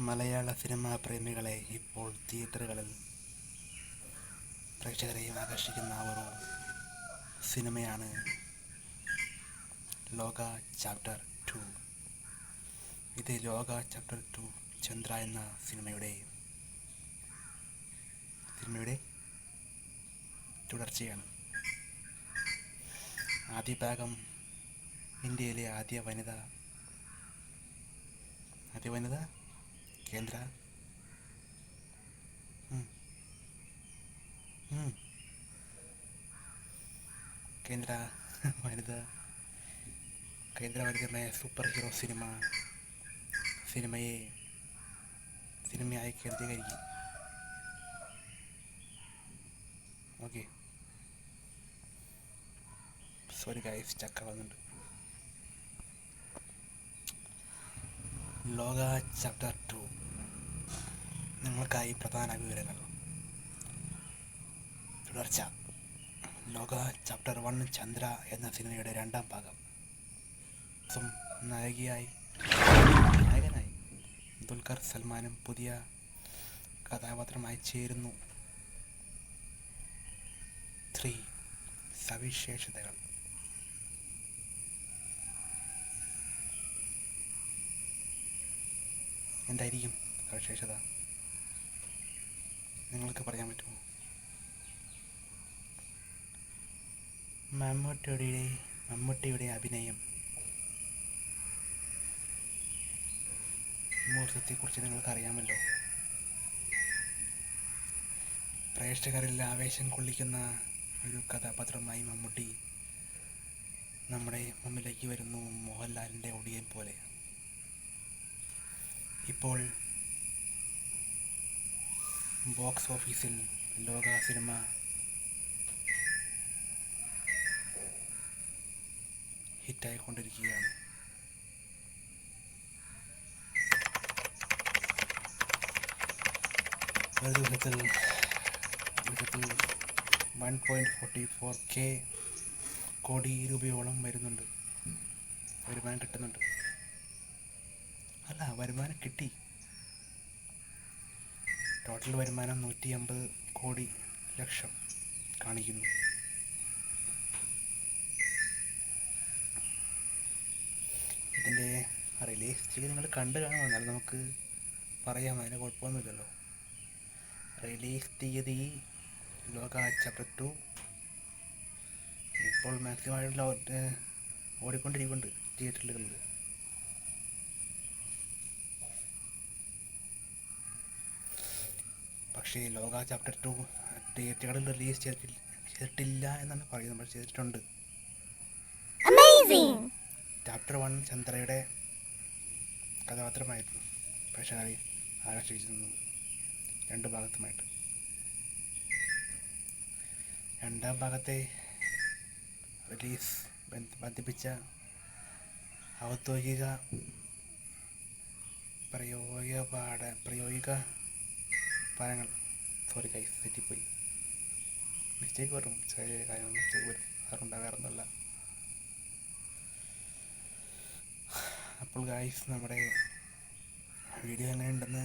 മലയാള cinema പ്രേമികളെ ഇപ്പോൾ തിയേറ്ററുകളിൽ പ്രേക്ഷകരെയും ആകർഷിക്കുന്ന ഒരു സിനിമയാണ് ലോക ചാപ്റ്റർ 2. ഇത് ലോക ചാപ്റ്റർ 2 ചന്ദ്ര എന്ന സിനിമയുടെ തുടർച്ചയാണ്. ആദ്യ ഭാഗം ഇന്ത്യയിലെ ആദ്യ വനിത കേന്ദ്ര വനിതമായ സൂപ്പർ ഹീറോ സിനിമയായി കേന്ദ്രീകരിക്കും. ഓക്കെ, സോറി ഗൈസ്, ചക്ക വന്നിട്ടുണ്ട്. ലോക ചാപ്റ്റർ 2 നിങ്ങൾക്കായി പ്രധാന വിവരങ്ങൾ. തുടർച്ച. ലോക ചാപ്റ്റർ 1 ചന്ദ്ര എന്ന സിനിമയുടെ രണ്ടാം ഭാഗം. നായകനായി ദുൽഖർ സൽമാനും പുതിയ കഥാപാത്രമായി ചേരുന്നു. 3 സവിശേഷതകൾ. എന്തായിരിക്കും സവിശേഷത? നിങ്ങൾക്ക് പറയാൻ പറ്റുമോ? മമ്മൂട്ടിയുടെ അഭിനയം. മുഹൂർത്തത്തെക്കുറിച്ച് നിങ്ങൾക്കറിയാമല്ലോ. പ്രേക്ഷകരിൽ ആവേശം കൊള്ളിക്കുന്ന ഒരു കഥാപാത്രമായി മമ്മൂട്ടി നമ്മുടെ മുമ്പിലേക്ക് വരുന്നു, മോഹൻലാലിൻ്റെ ഒടിയൻ പോലെ. ഇപ്പോൾ ബോക്സ് ഓഫീസിൽ ലോക സിനിമ ഹിറ്റായിക്കൊണ്ടിരിക്കുകയാണ്. ഒരു ദിവസത്തിൽ 1.44 കോടി രൂപയോളം വരുമാനം കിട്ടുന്നുണ്ട്. വരുമാനം കിട്ടി. ടോട്ടൽ വരുമാനം 150 കോടി ലക്ഷം കാണിക്കുന്നു. ഇതിൻ്റെ റിലീസ് തീയതി നിങ്ങൾ കണ്ടു കാണുമോ? എന്നാലും നമുക്ക് പറയാം, അതിന് കുഴപ്പമൊന്നുമില്ലല്ലോ. റിലീസ് തീയതി ലോക ചാപ്റ്റർ 2 ഇപ്പോൾ മാക്സിമം ഓടിക്കൊണ്ടിരിക്കുന്നുണ്ട് തിയേറ്ററുകളിൽ. പക്ഷേ ലോക ചാപ്റ്റർ 2 തിയേറ്ററുകളിൽ റിലീസ് ചെയ്തിട്ടില്ല എന്നാണ് പറയുന്നത്. നമ്മൾ ചെയ്തിട്ടുണ്ട്. ചാപ്റ്റർ 1 ചന്ദ്രയുടെ കഥാപാത്രമായിരുന്നു പ്രേക്ഷകരെ ആകർഷിച്ചിരുന്നത്. 2 ഭാഗത്തുമായിട്ട്. രണ്ടാം ഭാഗത്തെ റിലീസ് ബന്ധിപ്പിച്ച ഔദ്യോഗിക പ്രായോഗിക ഫലങ്ങൾ. സോറി ഗൈസ്, തെറ്റിപ്പോയി. മിസ്റ്റേക്ക് വരും, ചെറിയ കാര്യങ്ങൾ മിസ്റ്റേക്ക് വരും, അതുണ്ടാകാറൊന്നുമില്ല. അപ്പോൾ ഗൈസ്, നമ്മുടെ വീഡിയോ എങ്ങനെയുണ്ടെന്ന്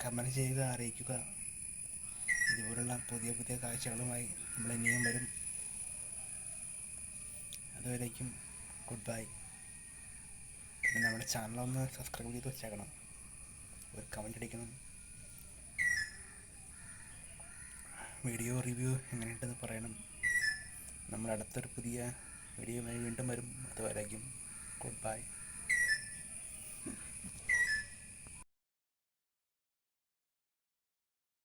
കമൻറ്റ് ചെയ്യുക, അറിയിക്കുക. ഇതുപോലുള്ള പുതിയ കാഴ്ചകളുമായി നമ്മൾ ഇനിയും വരും. അതുവരേക്കും ഗുഡ് ബൈ. പിന്നെ നമ്മുടെ ചാനലൊന്ന് സബ്സ്ക്രൈബ് ചെയ്ത് വെച്ചേക്കണം, ഒരു കമൻറ്റ് അടിക്കണം. വീഡിയോ റിവ്യൂ എങ്ങനെയുണ്ടെന്ന് പറയണം. നമ്മൾ അടുത്തൊരു പുതിയ വീഡിയോയുമായി വീണ്ടും വരും. അതുവരേക്കും ഗുഡ് ബൈ.